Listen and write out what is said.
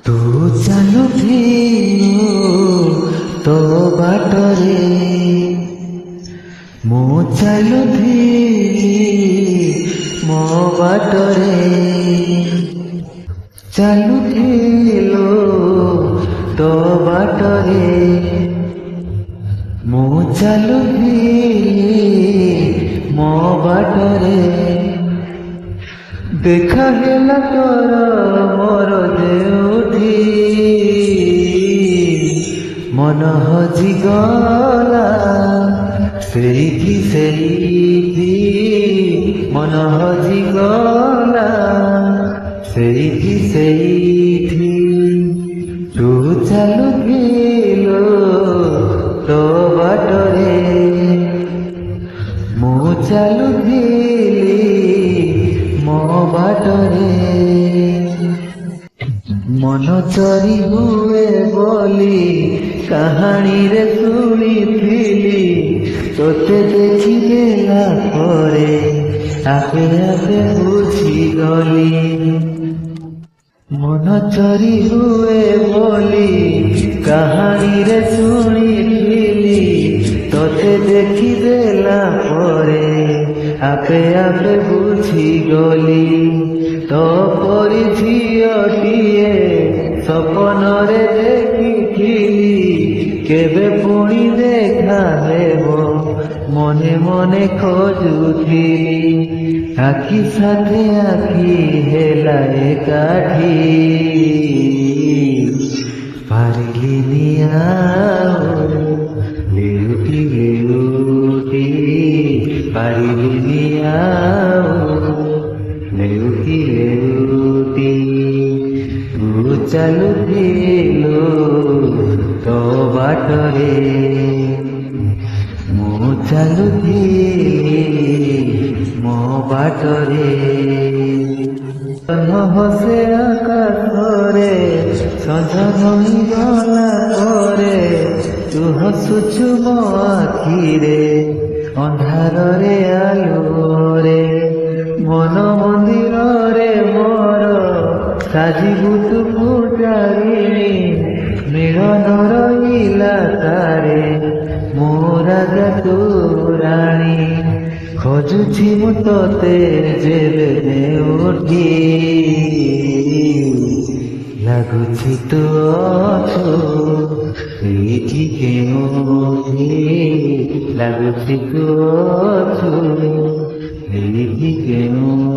ତୁ ଚାଲୁଥିଲୁ ତୋ ବାଟରେ, ମୁଁ ଚାଲୁଥିଲି ମୋ ବାଟରେ। ଚାଲୁଥିଲୁ ତୋ ବାଟରେ, ମୁଁ ଚାଲୁଥିଲି ମୋ ବାଟରେ। ଦେଖା ହେଲା ତୋର ମୋର ଯେଉଁଠି, ମନ ହଜିଗଲା ସେଇଠି ସେଇଠି, ମନ ହଜିଗଲା ସେଇଠି ସେଇଠି। ତୁ ଚାଲୁଥିଲୁ ତୋ ବାଟରେ, ମୁଁ ଚାଲୁଥିଲି ମୋ ବାଟରେ। ମନ ଚୋରି ହୁଏ ବୋଲି କାହାଣୀରେ ଶୁଣିଥିଲି, ତୋତେ ଦେଖିଦେଲା ପରେ ଆପେ ଆପେ ବୁଝିଗଲି। ମନ ଚୋରି ହୁଏ ବୋଲି କାହାଣୀରେ ଶୁଣିଥିଲି, ତୋତେ ଦେଖିଦେଲା ପରେ ଆପେ ଆପେ ବୁଝିଗଲି। ତୋ ପରି ଝିଅଟିଏ ସପନରେ ଦେଖିଥିଲି, କେବେ ପୁଣି ଦେଖା ହେବ ମନେ ମନେ ଖୋଜୁଥିଲି। ଆଖି ସାଥେ ଆଖି ହେଲା ଏକାଠି, ପାରିଲିନି ଆଉ ଲେଉଟି ଲେଉଟି, ପାରିଲିନି ଆଉ ଲେଉଟି ଲେଉଟି। ତୁ ଚାଲୁଥିଲୁ ତୋ ବାଟରେ, ମୁଁ ଚାଲୁଥିଲି ମୋ ବାଟରେ। ହସେ ଆକାଶରେ ସଞ୍ଜ ହୋଇଗଲା ପରେ, ତୁ ହସୁଛୁ ମୋ ଆଖିରେ ଅନ୍ଧାରରେ ଆଲୁଅରେ। ମନ ମନ୍ଦିରରେ ମୋର ସାଜିବୁ ତୁ ପୂଜାରିଣୀ, ମିଳନ ରହିଲା ତାରେ ମୋ ରାଜା ତୁ ରାଣୀ। ଖୋଜୁଛି ମୁଁ ତୋତେ ଯେବେ ନେଉଠି, ଲାଗୁଛି ତୁ ଅଛୁ ଏଇଠି କେଉଁଠି, ଲାଗୁଛି ତୁ ଅଛୁ ଏଇଠି କେଉଁଠି।